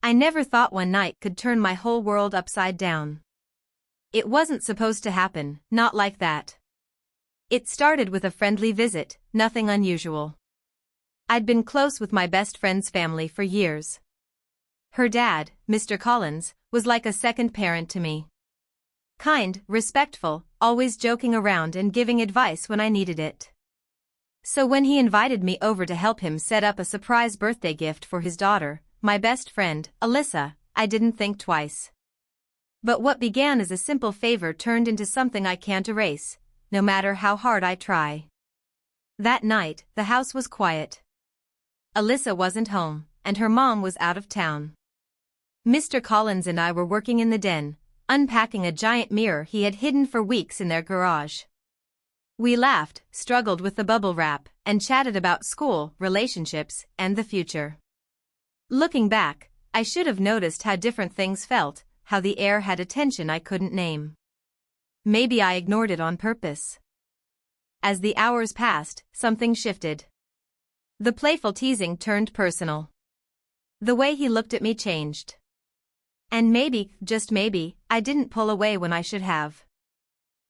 I never thought one night could turn my whole world upside down. It wasn't supposed to happen, not like that. It started with a friendly visit, nothing unusual. I'd been close with my best friend's family for years. Her dad, Mr. Collins, was like a second parent to me. Kind, respectful, always joking around and giving advice when I needed it. So when he invited me over to help him set up a surprise birthday gift for his daughter, my best friend, Alyssa, I didn't think twice. But what began as a simple favor turned into something I can't erase, no matter how hard I try. That night, the house was quiet. Alyssa wasn't home, and her mom was out of town. Mr. Collins and I were working in the den, unpacking a giant mirror he had hidden for weeks in their garage. We laughed, struggled with the bubble wrap, and chatted about school, relationships, and the future. Looking back, I should have noticed how different things felt, how the air had a tension I couldn't name. Maybe I ignored it on purpose. As the hours passed, something shifted. The playful teasing turned personal. The way he looked at me changed. And maybe, just maybe, I didn't pull away when I should have.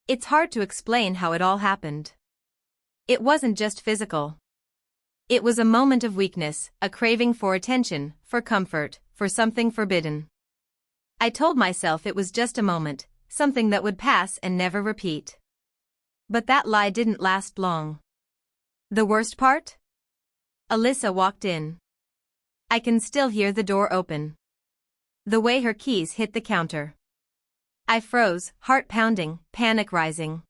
It's hard to explain how it all happened. It wasn't just physical. It was a moment of weakness, a craving for attention, for comfort, for something forbidden. I told myself it was just a moment, something that would pass and never repeat. But that lie didn't last long. The worst part? Alyssa walked in. I can still hear the door open. The way her keys hit the counter. I froze, heart pounding, panic rising.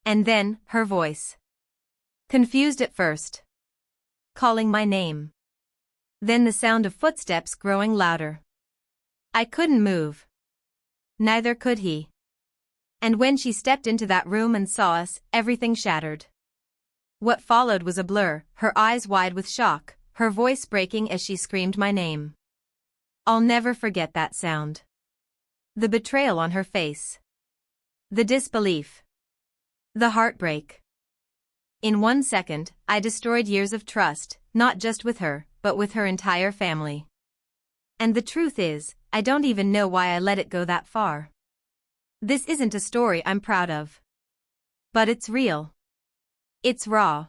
And then, her voice. Confused at first. Calling my name. Then the sound of footsteps growing louder. I couldn't move. Neither could he. And when she stepped into that room and saw us, everything shattered. What followed was a blur, her eyes wide with shock, her voice breaking as she screamed my name. I'll never forget that sound. The betrayal on her face. The disbelief. The heartbreak. In 1 second, I destroyed years of trust, not just with her, but with her entire family. And the truth is, I don't even know why I let it go that far. This isn't a story I'm proud of. But it's real. It's raw.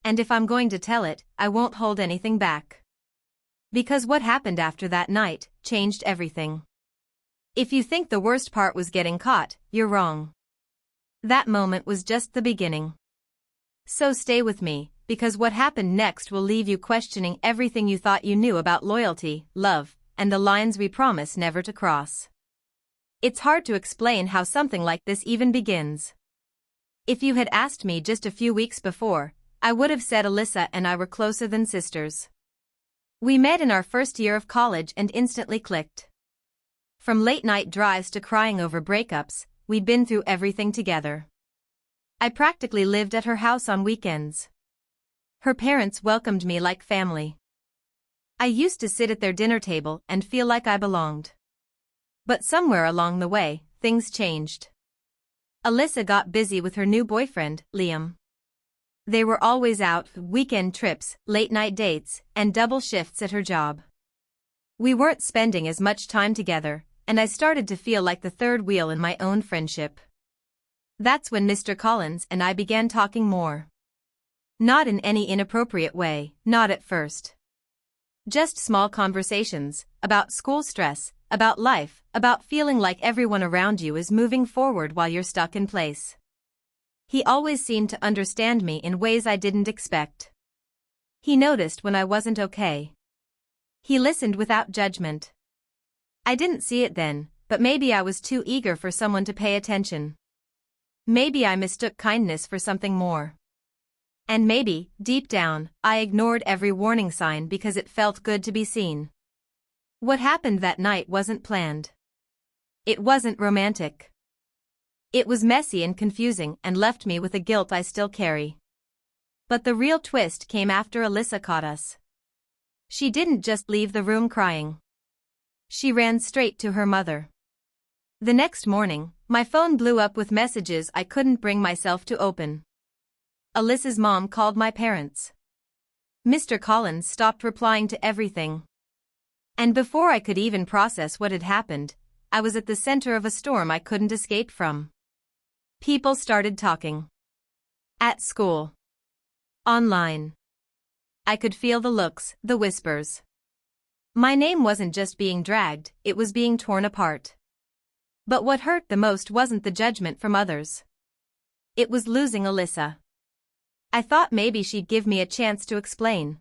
And if I'm going to tell it, I won't hold anything back. Because what happened after that night changed everything. If you think the worst part was getting caught, you're wrong. That moment was just the beginning. So stay with me, because what happened next will leave you questioning everything you thought you knew about loyalty, love, and the lines we promise never to cross. It's hard to explain how something like this even begins. If you had asked me just a few weeks before, I would have said Alyssa and I were closer than sisters. We met in our first year of college and instantly clicked. From late-night drives to crying over breakups, we'd been through everything together. I practically lived at her house on weekends. Her parents welcomed me like family. I used to sit at their dinner table and feel like I belonged. But somewhere along the way, things changed. Alyssa got busy with her new boyfriend, Liam. They were always out, weekend trips, late-night dates, and double shifts at her job. We weren't spending as much time together, and I started to feel like the third wheel in my own friendship. That's when Mr. Collins and I began talking more. Not in any inappropriate way, not at first. Just small conversations, about school stress, about life, about feeling like everyone around you is moving forward while you're stuck in place. He always seemed to understand me in ways I didn't expect. He noticed when I wasn't okay. He listened without judgment. I didn't see it then, but maybe I was too eager for someone to pay attention. Maybe I mistook kindness for something more. And maybe, deep down, I ignored every warning sign because it felt good to be seen. What happened that night wasn't planned. It wasn't romantic. It was messy and confusing and left me with a guilt I still carry. But the real twist came after Alyssa caught us. She didn't just leave the room crying. She ran straight to her mother. The next morning, my phone blew up with messages I couldn't bring myself to open. Alyssa's mom called my parents. Mr. Collins stopped replying to everything. And before I could even process what had happened, I was at the center of a storm I couldn't escape from. People started talking. At school. Online. I could feel the looks, the whispers. My name wasn't just being dragged, it was being torn apart. But what hurt the most wasn't the judgment from others. It was losing Alyssa. I thought maybe she'd give me a chance to explain.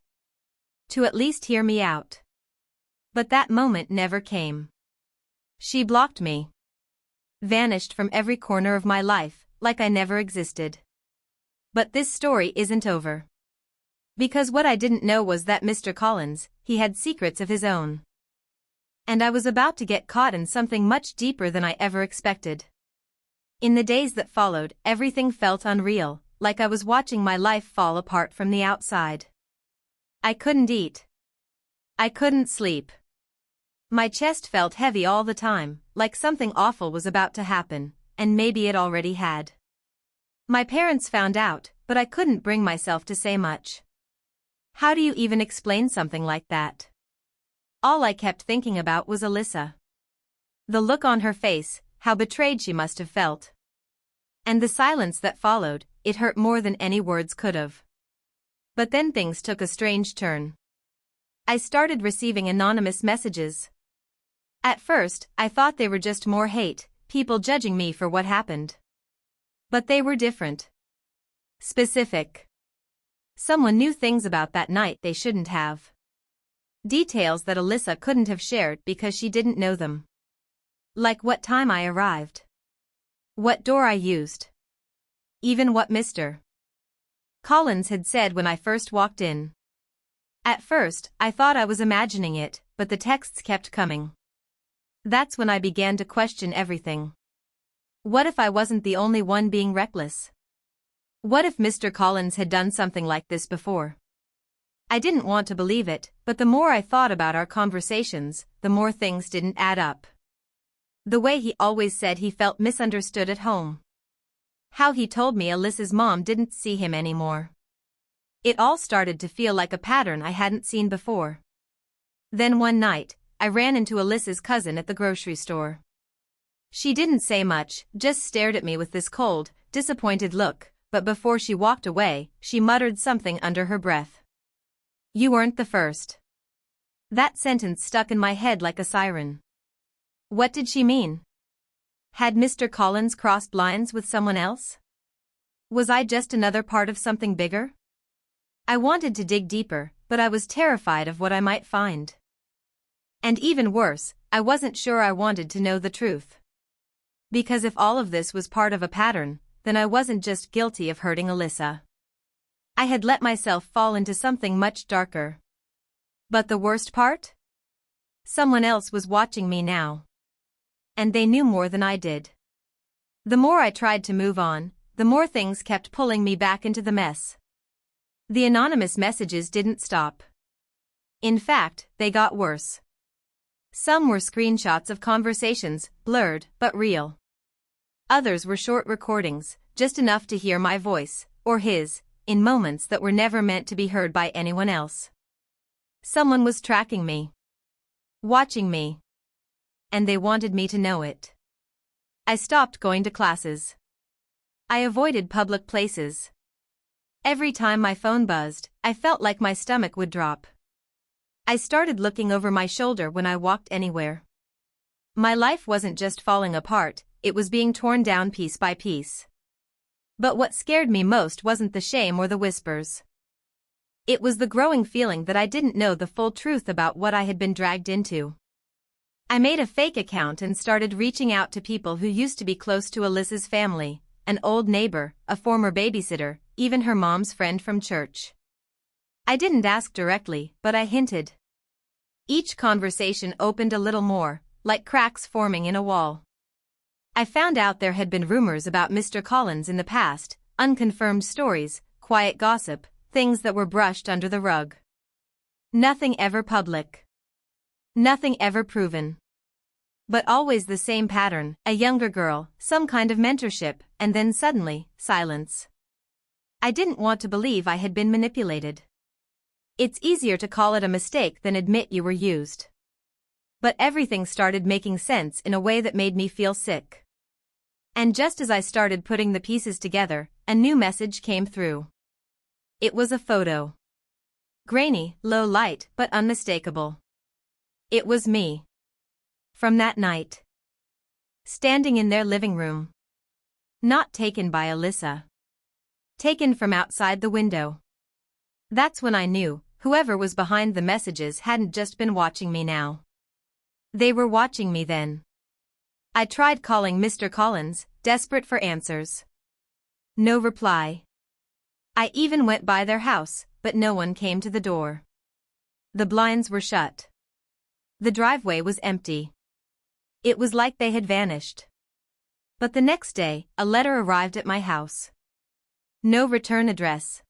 To at least hear me out. But that moment never came. She blocked me. Vanished from every corner of my life, like I never existed. But this story isn't over. Because what I didn't know was that Mr. Collins, he had secrets of his own. And I was about to get caught in something much deeper than I ever expected. In the days that followed, everything felt unreal, like I was watching my life fall apart from the outside. I couldn't eat. I couldn't sleep. My chest felt heavy all the time, like something awful was about to happen, and maybe it already had. My parents found out, but I couldn't bring myself to say much. How do you even explain something like that? All I kept thinking about was Alyssa. The look on her face, how betrayed she must have felt. And the silence that followed, it hurt more than any words could have. But then things took a strange turn. I started receiving anonymous messages. At first, I thought they were just more hate, people judging me for what happened. But they were different. Specific. Someone knew things about that night they shouldn't have. Details that Alyssa couldn't have shared because she didn't know them. Like what time I arrived. What door I used. Even what Mr. Collins had said when I first walked in. At first, I thought I was imagining it, but the texts kept coming. That's when I began to question everything. What if I wasn't the only one being reckless? What if Mr. Collins had done something like this before? I didn't want to believe it, but the more I thought about our conversations, the more things didn't add up. The way he always said he felt misunderstood at home. How he told me Alyssa's mom didn't see him anymore. It all started to feel like a pattern I hadn't seen before. Then one night, I ran into Alyssa's cousin at the grocery store. She didn't say much, just stared at me with this cold, disappointed look, but before she walked away, she muttered something under her breath. "You weren't the first." That sentence stuck in my head like a siren. What did she mean? Had Mr. Collins crossed lines with someone else? Was I just another part of something bigger? I wanted to dig deeper, but I was terrified of what I might find. And even worse, I wasn't sure I wanted to know the truth. Because if all of this was part of a pattern, then I wasn't just guilty of hurting Alyssa. I had let myself fall into something much darker. But the worst part? Someone else was watching me now. And they knew more than I did. The more I tried to move on, the more things kept pulling me back into the mess. The anonymous messages didn't stop. In fact, they got worse. Some were screenshots of conversations, blurred but real. Others were short recordings, just enough to hear my voice, or his, in moments that were never meant to be heard by anyone else. Someone was tracking me. Watching me. And they wanted me to know it. I stopped going to classes. I avoided public places. Every time my phone buzzed, I felt like my stomach would drop. I started looking over my shoulder when I walked anywhere. My life wasn't just falling apart, it was being torn down piece by piece. But what scared me most wasn't the shame or the whispers. It was the growing feeling that I didn't know the full truth about what I had been dragged into. I made a fake account and started reaching out to people who used to be close to Alyssa's family, an old neighbor, a former babysitter, even her mom's friend from church. I didn't ask directly, but I hinted. Each conversation opened a little more, like cracks forming in a wall. I found out there had been rumors about Mr. Collins in the past, unconfirmed stories, quiet gossip, things that were brushed under the rug. Nothing ever public. Nothing ever proven. But always the same pattern, a younger girl, some kind of mentorship, and then suddenly, silence. I didn't want to believe I had been manipulated. It's easier to call it a mistake than admit you were used. But everything started making sense in a way that made me feel sick. And just as I started putting the pieces together, a new message came through. It was a photo. Grainy, low light, but unmistakable. It was me. From that night. Standing in their living room. Not taken by Alyssa. Taken from outside the window. That's when I knew, whoever was behind the messages hadn't just been watching me now. They were watching me then. I tried calling Mr. Collins, desperate for answers. No reply. I even went by their house, but no one came to the door. The blinds were shut. The driveway was empty. It was like they had vanished. But the next day, a letter arrived at my house. No return address.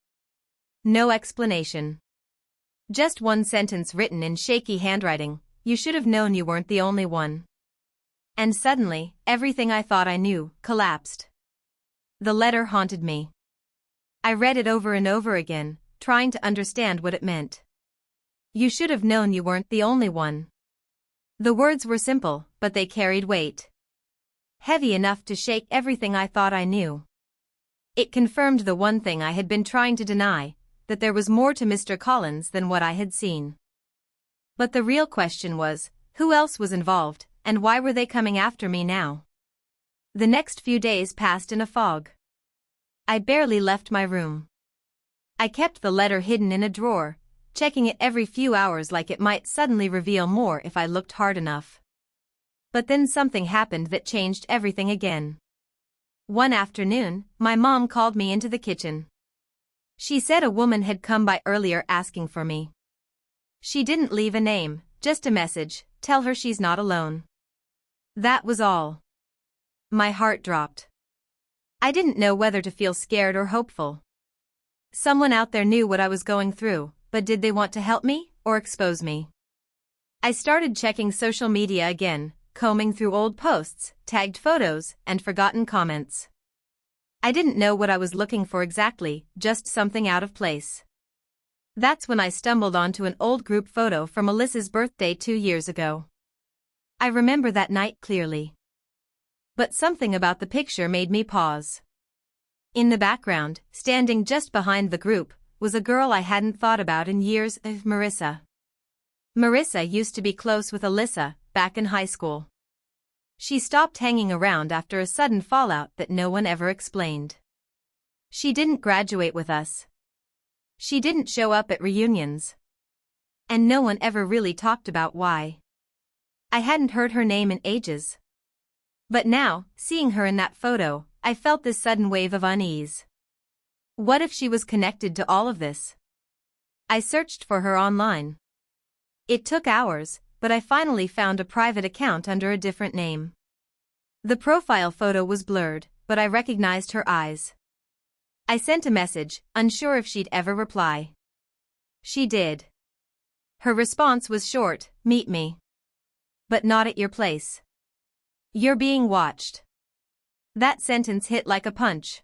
No explanation. Just one sentence written in shaky handwriting: "You should have known you weren't the only one." And suddenly, everything I thought I knew collapsed. The letter haunted me. I read it over and over again, trying to understand what it meant. You should have known you weren't the only one. The words were simple, but they carried weight. Heavy enough to shake everything I thought I knew. It confirmed the one thing I had been trying to deny, that there was more to Mr. Collins than what I had seen. But the real question was, who else was involved, and why were they coming after me now? The next few days passed in a fog. I barely left my room. I kept the letter hidden in a drawer, checking it every few hours like it might suddenly reveal more if I looked hard enough. But then something happened that changed everything again. One afternoon, my mom called me into the kitchen. She said a woman had come by earlier asking for me. She didn't leave a name, just a message: "Tell her she's not alone." That was all. My heart dropped. I didn't know whether to feel scared or hopeful. Someone out there knew what I was going through, but did they want to help me, or expose me? I started checking social media again, combing through old posts, tagged photos, and forgotten comments. I didn't know what I was looking for exactly, just something out of place. That's when I stumbled onto an old group photo from Alyssa's birthday 2 years ago. I remember that night clearly. But something about the picture made me pause. In the background, standing just behind the group, was a girl I hadn't thought about in years: Marissa. Marissa used to be close with Alyssa, back in high school. She stopped hanging around after a sudden fallout that no one ever explained. She didn't graduate with us. She didn't show up at reunions. And no one ever really talked about why. I hadn't heard her name in ages. But now, seeing her in that photo, I felt this sudden wave of unease. What if she was connected to all of this? I searched for her online. It took hours, but I finally found a private account under a different name. The profile photo was blurred, but I recognized her eyes. I sent a message, unsure if she'd ever reply. She did. Her response was short: "Meet me. But not at your place. You're being watched." That sentence hit like a punch.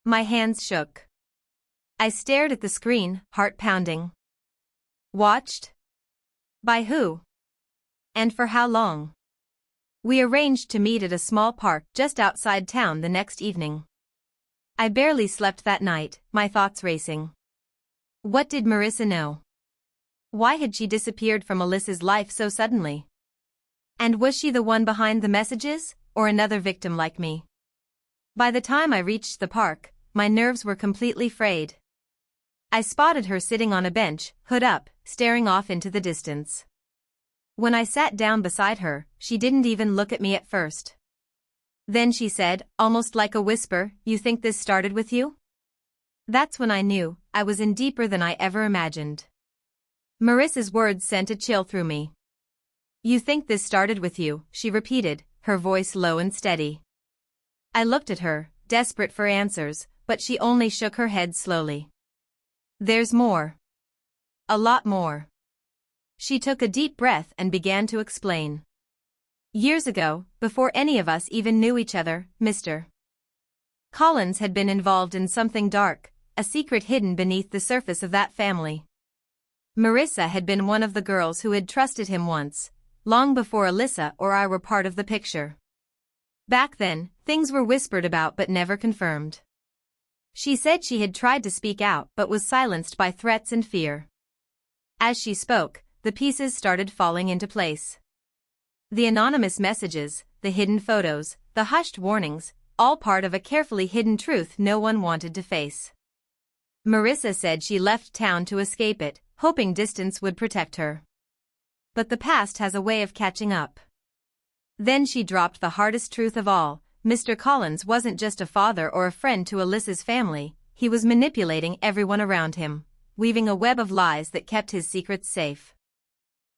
My hands shook. I stared at the screen, heart pounding. Watched? By who? And for how long? We arranged to meet at a small park just outside town the next evening. I barely slept that night, my thoughts racing. What did Marissa know? Why had she disappeared from Alyssa's life so suddenly? And was she the one behind the messages, or another victim like me? By the time I reached the park, my nerves were completely frayed. I spotted her sitting on a bench, hood up, staring off into the distance. When I sat down beside her, she didn't even look at me at first. Then she said, almost like a whisper, "You think this started with you?" That's when I knew I was in deeper than I ever imagined. Marissa's words sent a chill through me. "You think this started with you," she repeated, her voice low and steady. I looked at her, desperate for answers, but she only shook her head slowly. "There's more. A lot more." She took a deep breath and began to explain. Years ago, before any of us even knew each other, Mr. Collins had been involved in something dark, a secret hidden beneath the surface of that family. Marissa had been one of the girls who had trusted him once, long before Alyssa or I were part of the picture. Back then, things were whispered about but never confirmed. She said she had tried to speak out but was silenced by threats and fear. As she spoke, the pieces started falling into place. The anonymous messages, the hidden photos, the hushed warnings, all part of a carefully hidden truth no one wanted to face. Marissa said she left town to escape it, hoping distance would protect her. But the past has a way of catching up. Then she dropped the hardest truth of all: Mr. Collins wasn't just a father or a friend to Alyssa's family, he was manipulating everyone around him, weaving a web of lies that kept his secrets safe.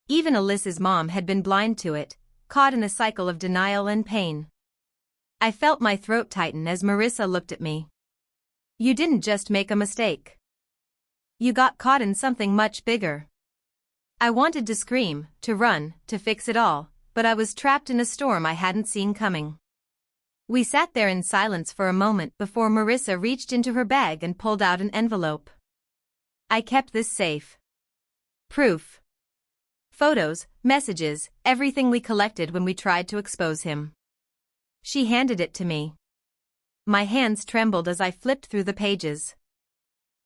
Even Alyssa's mom had been blind to it, caught in a cycle of denial and pain. I felt my throat tighten as Marissa looked at me. You didn't just make a mistake. You got caught in something much bigger. I wanted to scream, to run, to fix it all, but I was trapped in a storm I hadn't seen coming. We sat there in silence for a moment before Marissa reached into her bag and pulled out an envelope. I kept this safe. Proof. Photos, messages, everything we collected when we tried to expose him. She handed it to me. My hands trembled as I flipped through the pages.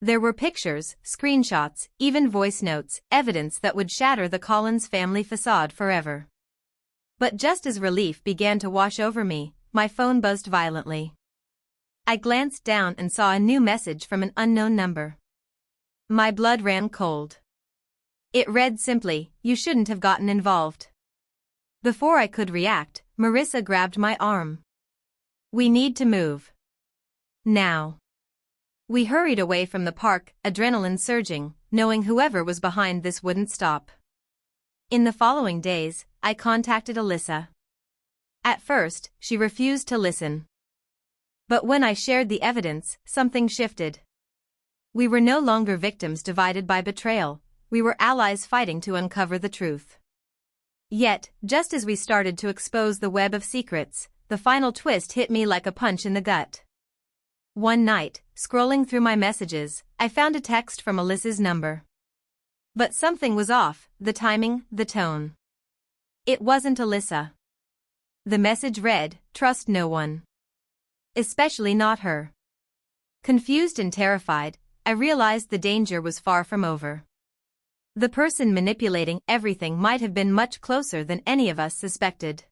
There were pictures, screenshots, even voice notes, evidence that would shatter the Collins family facade forever. But just as relief began to wash over me, my phone buzzed violently. I glanced down and saw a new message from an unknown number. My blood ran cold. It read simply, "You shouldn't have gotten involved." Before I could react, Marissa grabbed my arm. "We need to move. Now." We hurried away from the park, adrenaline surging, knowing whoever was behind this wouldn't stop. In the following days, I contacted Alyssa. At first, she refused to listen. But when I shared the evidence, something shifted. We were no longer victims divided by betrayal, we were allies fighting to uncover the truth. Yet, just as we started to expose the web of secrets, the final twist hit me like a punch in the gut. One night, scrolling through my messages, I found a text from Alyssa's number. But something was off, the timing, the tone. It wasn't Alyssa. The message read, "Trust no one. Especially not her." Confused and terrified, I realized the danger was far from over. The person manipulating everything might have been much closer than any of us suspected.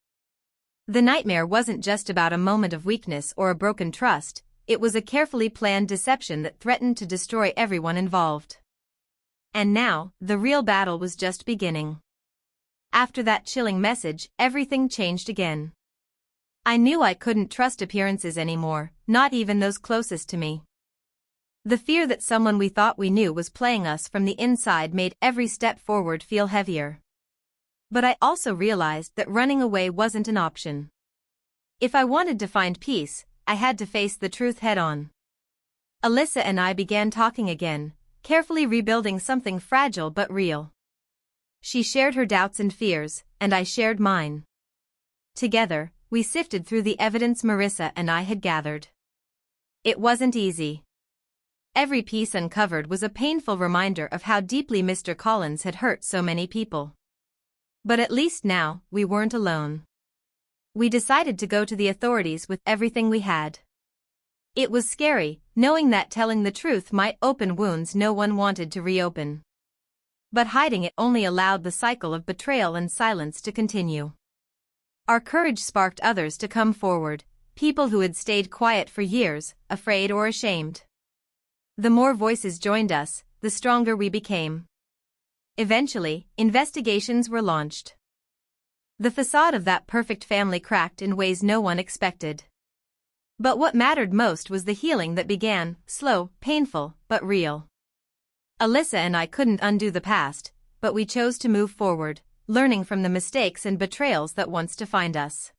The nightmare wasn't just about a moment of weakness or a broken trust, it was a carefully planned deception that threatened to destroy everyone involved. And now, the real battle was just beginning. After that chilling message, everything changed again. I knew I couldn't trust appearances anymore, not even those closest to me. The fear that someone we thought we knew was playing us from the inside made every step forward feel heavier. But I also realized that running away wasn't an option. If I wanted to find peace, I had to face the truth head-on. Alyssa and I began talking again, carefully rebuilding something fragile but real. She shared her doubts and fears, and I shared mine. Together, we sifted through the evidence Marissa and I had gathered. It wasn't easy. Every piece uncovered was a painful reminder of how deeply Mr. Collins had hurt so many people. But at least now, we weren't alone. We decided to go to the authorities with everything we had. It was scary, knowing that telling the truth might open wounds no one wanted to reopen. But hiding it only allowed the cycle of betrayal and silence to continue. Our courage sparked others to come forward, people who had stayed quiet for years, afraid or ashamed. The more voices joined us, the stronger we became. Eventually, investigations were launched. The facade of that perfect family cracked in ways no one expected. But what mattered most was the healing that began, slow, painful, but real. Alyssa and I couldn't undo the past, but we chose to move forward, learning from the mistakes and betrayals that once defined us.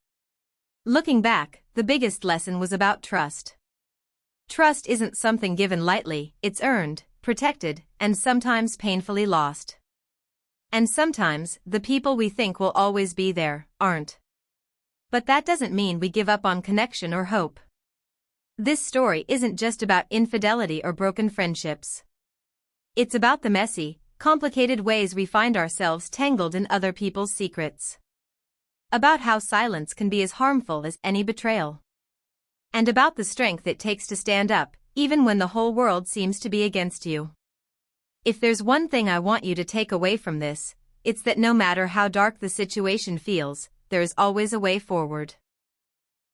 Looking back, the biggest lesson was about trust. Trust isn't something given lightly, it's earned, protected, and sometimes painfully lost. And sometimes, the people we think will always be there, aren't. But that doesn't mean we give up on connection or hope. This story isn't just about infidelity or broken friendships. It's about the messy, complicated ways we find ourselves tangled in other people's secrets. About how silence can be as harmful as any betrayal. And about the strength it takes to stand up, even when the whole world seems to be against you. If there's one thing I want you to take away from this, it's that no matter how dark the situation feels, there is always a way forward.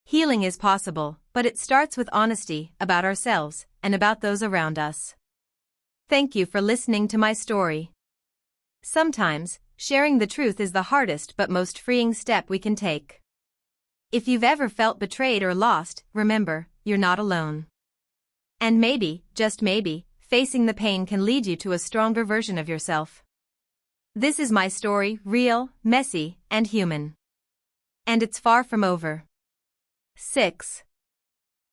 Healing is possible, but it starts with honesty about ourselves and about those around us. Thank you for listening to my story. Sometimes, sharing the truth is the hardest but most freeing step we can take. If you've ever felt betrayed or lost, remember, you're not alone. And maybe, just maybe, facing the pain can lead you to a stronger version of yourself. This is my story, real, messy, and human. And it's far from over. 6.